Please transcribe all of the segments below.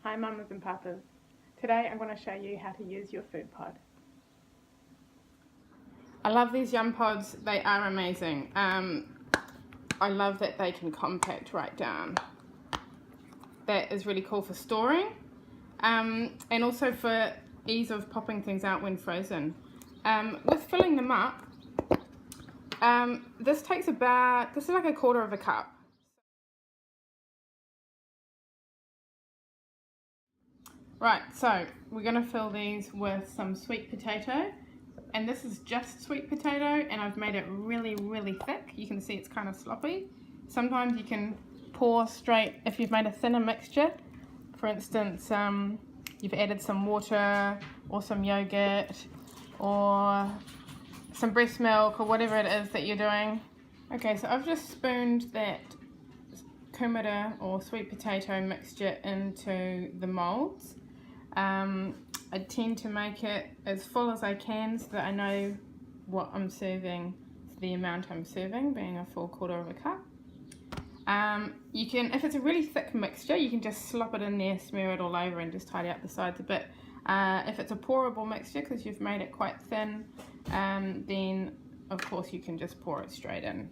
Hi mamas and papas. Today I'm going to show you how to use your food pod. I love these yum pods, they are amazing. I love that they can compact right down. That is really cool for storing and also for ease of popping things out when frozen. With filling them up, this is like 1/4 cup. Right, so we're going to fill these with some sweet potato, and this is just sweet potato, and I've made it really thick. You can see it's kind of sloppy. Sometimes you can pour straight if you've made a thinner mixture. For instance, you've added some water or some yogurt or some breast milk or whatever it is that you're doing. Okay, so I've just spooned that kumara or sweet potato mixture into the molds. I tend to make it as full as I can so that I know what I'm serving, the amount I'm serving, being a full 1/4 cup. You can, if it's a really thick mixture, you can just slop it in there, smear it all over and just tidy up the sides a bit. If it's a pourable mixture, because you've made it quite thin, then of course you can just pour it straight in.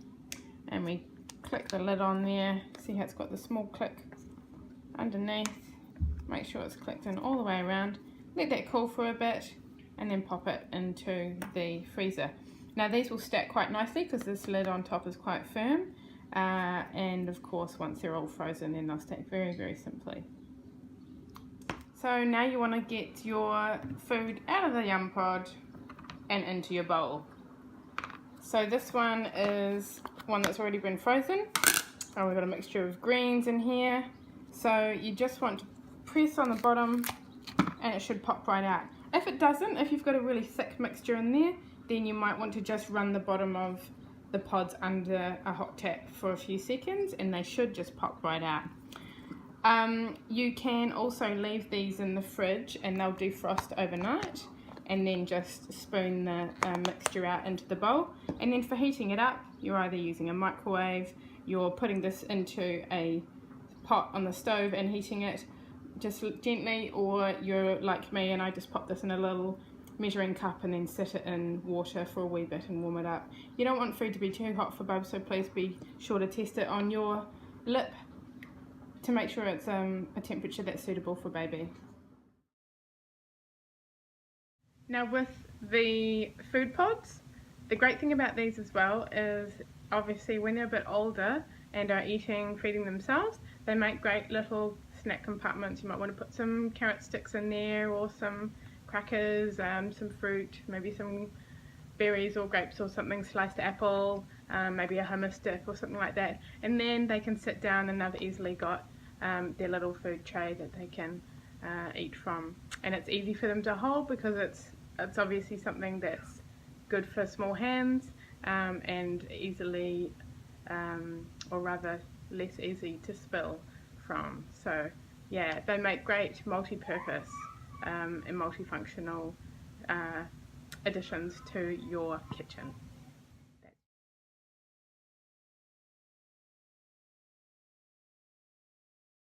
And we click the lid on there, see how it's got the small click underneath. Make sure it's clicked in all the way around. Let that cool for a bit and then pop it into the freezer. Now these will stack quite nicely because this lid on top is quite firm, and of course once they're all frozen then they'll stack very simply. So now you want to get your food out of the yum pod and into your bowl. So this one is one that's already been frozen. Oh, we've got a mixture of greens in here. So you just want to press on the bottom and it should pop right out. If it doesn't, if you've got a really thick mixture in there, then you might want to just run the bottom of the pods under a hot tap for a few seconds and they should just pop right out. You can also leave these in the fridge and they'll defrost overnight, and then just spoon the mixture out into the bowl. And then for heating it up, you're either using a microwave, you're putting this into a pot on the stove and heating it just gently, or you're like me and I just pop this in a little measuring cup and then set it in water for a wee bit and warm it up. You don't want food to be too hot for bubs, so please be sure to test it on your lip to make sure it's a temperature that's suitable for baby. Now with the food pods, the great thing about these as well is obviously when they're a bit older and are feeding themselves, they make great little snack compartments. You might want to put some carrot sticks in there or some crackers, some fruit, maybe some berries or grapes or something, sliced apple, maybe a hummus dip or something like that, and then they can sit down and they've easily got their little food tray that they can eat from, and it's easy for them to hold because it's obviously something that's good for small hands and easily or rather less easy to spill from. So yeah, they make great multi-purpose and multifunctional additions to your kitchen.